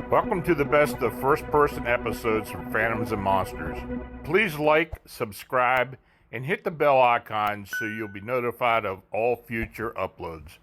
Welcome to the best of first-person episodes from Phantoms and Monsters. Please like, subscribe, and hit the bell icon so you'll be notified of all future uploads.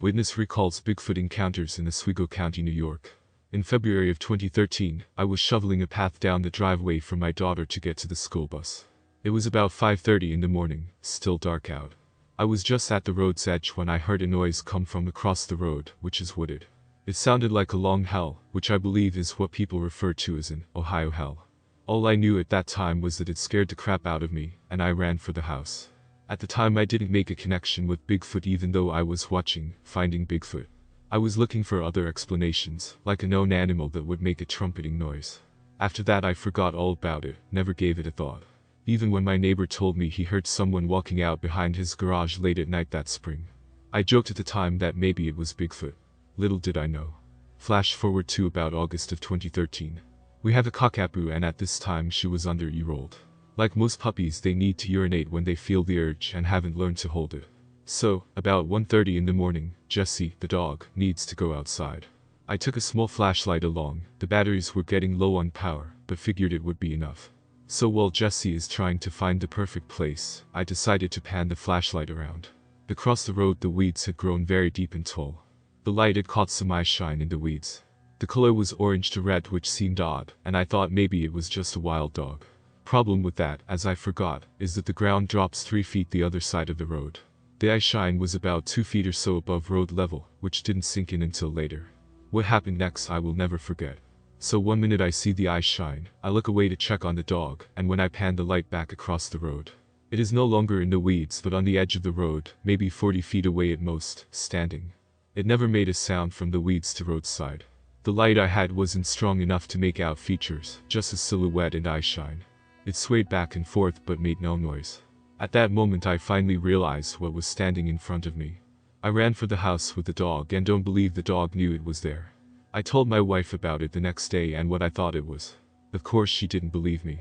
Witness recalls Bigfoot encounters in Oswego County, New York. In February of 2013, I was shoveling a path down the driveway for my daughter to get to the school bus. It was about 5:30 in the morning, still dark out. I was just at the road's edge when I heard a noise come from across the road, which is wooded. It sounded like a long howl, which I believe is what people refer to as an Ohio howl. All I knew at that time was that it scared the crap out of me, and I ran for the house. At the time I didn't make a connection with Bigfoot even though I was watching Finding Bigfoot. I was looking for other explanations, like a known animal that would make a trumpeting noise. After that I forgot all about it, never gave it a thought. Even when my neighbor told me he heard someone walking out behind his garage late at night that spring. I joked at the time that maybe it was Bigfoot. Little did I know. Flash forward to about August of 2013. We have a cockapoo and at this time she was under-year-old. Like most puppies they need to urinate when they feel the urge and haven't learned to hold it. So, about 1:30 in the morning, Jessie, the dog, needs to go outside. I took a small flashlight along, the batteries were getting low on power, but figured it would be enough. So while Jessie is trying to find the perfect place, I decided to pan the flashlight around. Across the road the weeds had grown very deep and tall. The light had caught some eye shine in the weeds. The color was orange to red which seemed odd, and I thought maybe it was just a wild dog. Problem with that, as I forgot, is that the ground drops 3 feet the other side of the road. The eye shine was about 2 feet or so above road level, which didn't sink in until later. What happened next I will never forget. So one minute I see the eye shine, I look away to check on the dog, and when I pan the light back across the road, it is no longer in the weeds but on the edge of the road, maybe 40 feet away at most, standing. It never made a sound from the weeds to roadside. The light I had wasn't strong enough to make out features, just a silhouette and eye shine. It swayed back and forth but made no noise. At that moment I finally realized what was standing in front of me. I ran for the house with the dog and don't believe the dog knew it was there. I told my wife about it the next day and what I thought it was. Of course she didn't believe me.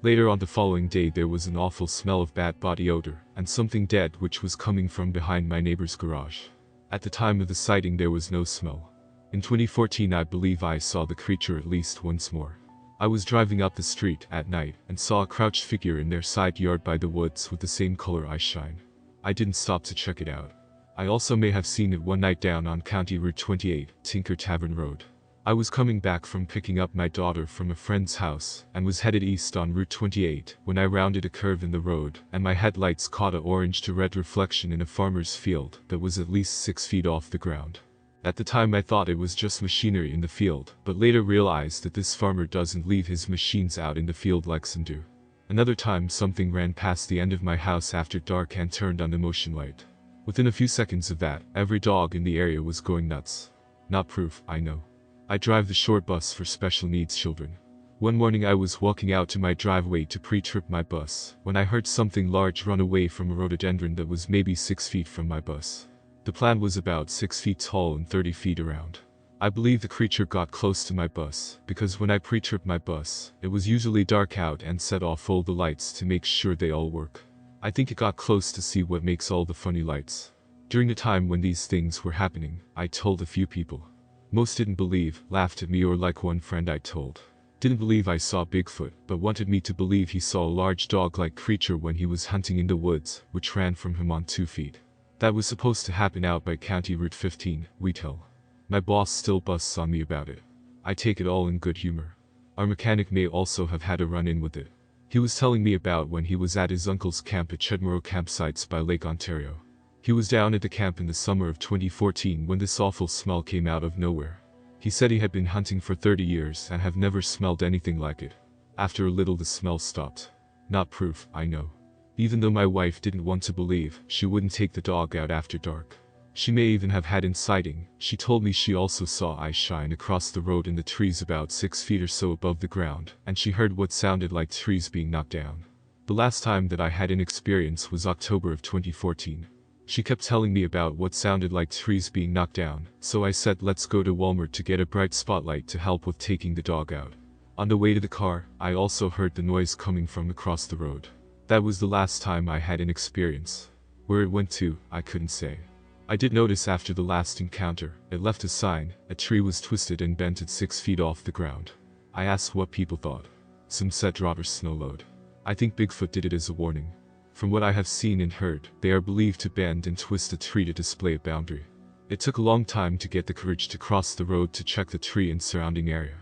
Later on the following day there was an awful smell of bad body odor, and something dead which was coming from behind my neighbor's garage. At the time of the sighting there was no smell. In 2014 I believe I saw the creature at least once more. I was driving up the street at night and saw a crouched figure in their side yard by the woods with the same color eye shine. I didn't stop to check it out. I also may have seen it one night down on County Route 28, Tinker Tavern Road. I was coming back from picking up my daughter from a friend's house and was headed east on Route 28 when I rounded a curve in the road and my headlights caught an orange to red reflection in a farmer's field that was at least 6 feet off the ground. At the time I thought it was just machinery in the field, but later realized that this farmer doesn't leave his machines out in the field like some do. Another time something ran past the end of my house after dark and turned on the motion light. Within a few seconds of that, every dog in the area was going nuts. Not proof, I know. I drive the short bus for special needs children. One morning I was walking out to my driveway to pre-trip my bus, when I heard something large run away from a rhododendron that was maybe 6 feet from my bus. The plant was about 6 feet tall and 30 feet around. I believe the creature got close to my bus, because when I pre-tripped my bus, it was usually dark out and set off all the lights to make sure they all work. I think it got close to see what makes all the funny lights. During the time when these things were happening, I told a few people. Most didn't believe, laughed at me, or like one friend I told, didn't believe I saw Bigfoot, but wanted me to believe he saw a large dog-like creature when he was hunting in the woods, which ran from him on 2 feet. That was supposed to happen out by County Route 15, Wheat Hill. My boss still busts on me about it. I take it all in good humor. Our mechanic may also have had a run-in with it. He was telling me about when he was at his uncle's camp at Chedmoro campsites by Lake Ontario. He was down at the camp in the summer of 2014 when this awful smell came out of nowhere. He said he had been hunting for 30 years and have never smelled anything like it. After a little the smell stopped. Not proof, I know. Even though my wife didn't want to believe, she wouldn't take the dog out after dark. She may even have had inciting. She told me she also saw eye shine across the road in the trees about 6 feet or so above the ground, and she heard what sounded like trees being knocked down. The last time that I had an experience was October of 2014. She kept telling me about what sounded like trees being knocked down, so I said let's go to Walmart to get a bright spotlight to help with taking the dog out. On the way to the car, I also heard the noise coming from across the road. That was the last time I had an experience. Where it went to, I couldn't say. I did notice after the last encounter, it left a sign. A tree was twisted and bent at 6 feet off the ground. I asked what people thought. Some said droppers snow load. I think Bigfoot did it as a warning. From what I have seen and heard, they are believed to bend and twist a tree to display a boundary. It took a long time to get the courage to cross the road to check the tree and surrounding area.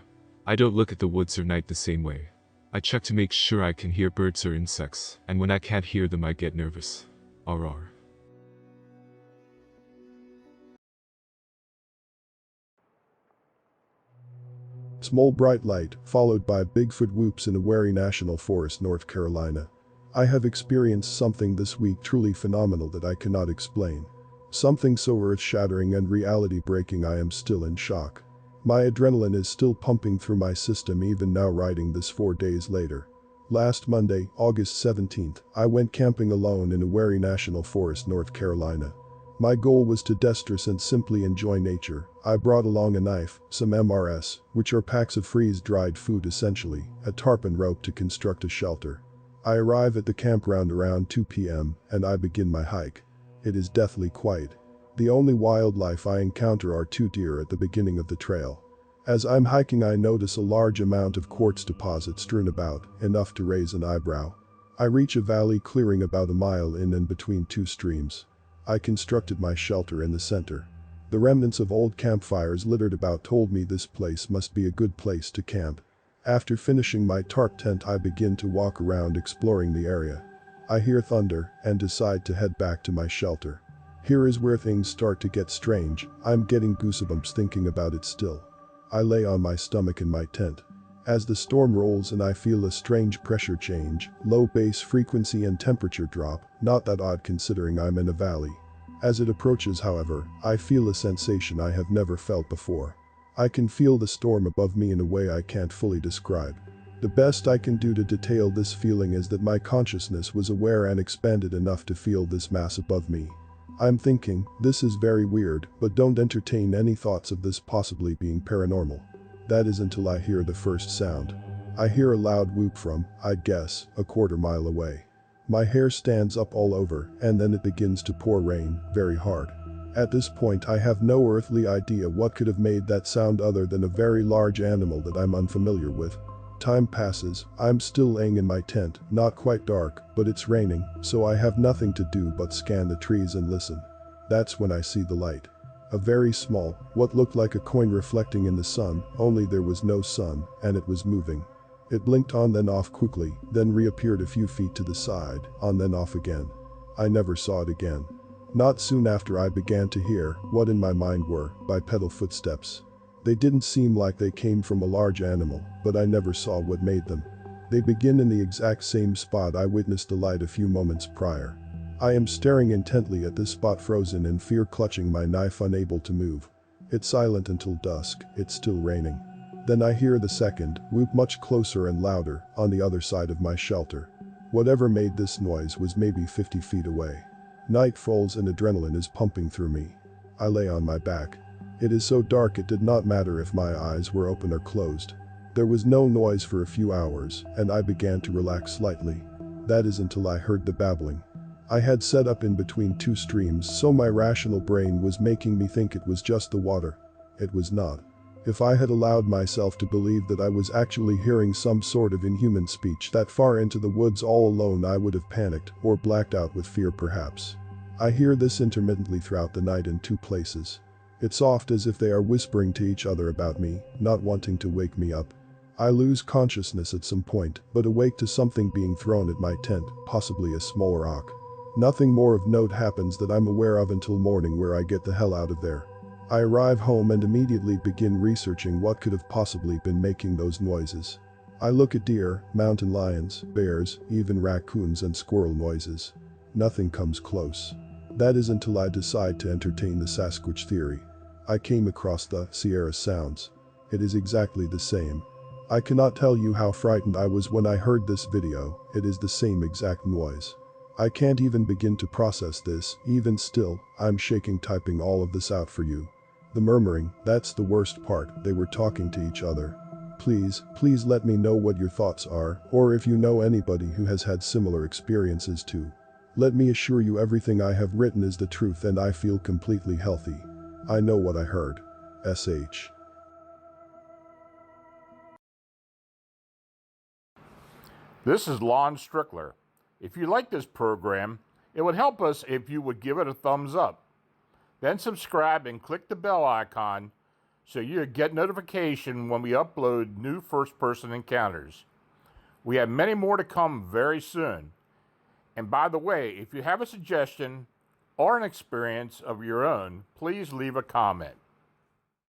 I don't look at the woods or night the same way. I check to make sure I can hear birds or insects, and when I can't hear them I get nervous. RR. Small bright light, followed by Bigfoot whoops in Uwharrie National Forest, North Carolina. I have experienced something this week truly phenomenal that I cannot explain. Something so earth-shattering and reality-breaking I am still in shock. My adrenaline is still pumping through my system even now writing this 4 days later. Last Monday, August 17th, I went camping alone in Uwharrie National Forest, North Carolina. My goal was to destress and simply enjoy nature. I brought along a knife, some MRS, which are packs of freeze-dried food essentially, a tarp and rope to construct a shelter. I arrive at the campground around 2 p.m. and I begin my hike. It is deathly quiet. The only wildlife I encounter are 2 deer at the beginning of the trail. As I'm hiking I notice a large amount of quartz deposit strewn about, enough to raise an eyebrow. I reach a valley clearing about a mile in and between 2 streams. I constructed my shelter in the center. The remnants of old campfires littered about told me this place must be a good place to camp. After finishing my tarp tent I begin to walk around exploring the area. I hear thunder and decide to head back to my shelter. Here is where things start to get strange. I'm getting goosebumps thinking about it still. I lay on my stomach in my tent. As the storm rolls and I feel a strange pressure change, low bass frequency and temperature drop, not that odd considering I'm in a valley. As it approaches however, I feel a sensation I have never felt before. I can feel the storm above me in a way I can't fully describe. The best I can do to detail this feeling is that my consciousness was aware and expanded enough to feel this mass above me. I'm thinking, this is very weird, but don't entertain any thoughts of this possibly being paranormal. That is until I hear the first sound. I hear a loud whoop from, I'd guess, a quarter mile away. My hair stands up all over, and then it begins to pour rain, very hard. At this point I have no earthly idea what could have made that sound other than a very large animal that I'm unfamiliar with. Time passes, I'm still laying in my tent, not quite dark, but it's raining, so I have nothing to do but scan the trees and listen. That's when I see the light. A very small, what looked like a coin reflecting in the sun, only there was no sun, and it was moving. It blinked on then off quickly, then reappeared a few feet to the side, on then off again. I never saw it again. Not soon after I began to hear, what in my mind were, bipedal footsteps. They didn't seem like they came from a large animal, but I never saw what made them. They begin in the exact same spot I witnessed the light a few moments prior. I am staring intently at this spot frozen in fear clutching my knife unable to move. It's silent until dusk, it's still raining. Then I hear the second, whoop much closer and louder, on the other side of my shelter. Whatever made this noise was maybe 50 feet away. Night falls and adrenaline is pumping through me. I lay on my back. It is so dark it did not matter if my eyes were open or closed. There was no noise for a few hours, and I began to relax slightly. That is until I heard the babbling. I had set up in between 2 streams so my rational brain was making me think it was just the water. It was not. If I had allowed myself to believe that I was actually hearing some sort of inhuman speech that far into the woods all alone I would have panicked or blacked out with fear perhaps. I hear this intermittently throughout the night in 2 places. It's soft as if they are whispering to each other about me, not wanting to wake me up. I lose consciousness at some point, but awake to something being thrown at my tent, possibly a small rock. Nothing more of note happens that I'm aware of until morning where I get the hell out of there. I arrive home and immediately begin researching what could have possibly been making those noises. I look at deer, mountain lions, bears, even raccoons and squirrel noises. Nothing comes close. That is until I decide to entertain the Sasquatch theory. I came across the Sierra Sounds. It is exactly the same. I cannot tell you how frightened I was when I heard this video, it is the same exact noise. I can't even begin to process this, even still, I'm shaking typing all of this out for you. The murmuring, that's the worst part, they were talking to each other. Please let me know what your thoughts are, or if you know anybody who has had similar experiences too. Let me assure you everything I have written is the truth and I feel completely healthy. I know what I heard. SH. This is Lon Strickler. If you like this program, it would help us if you would give it a thumbs up. Then subscribe and click the bell icon so you get notification when we upload new first-person encounters. We have many more to come very soon. And by the way, if you have a suggestion or an experience of your own, please leave a comment.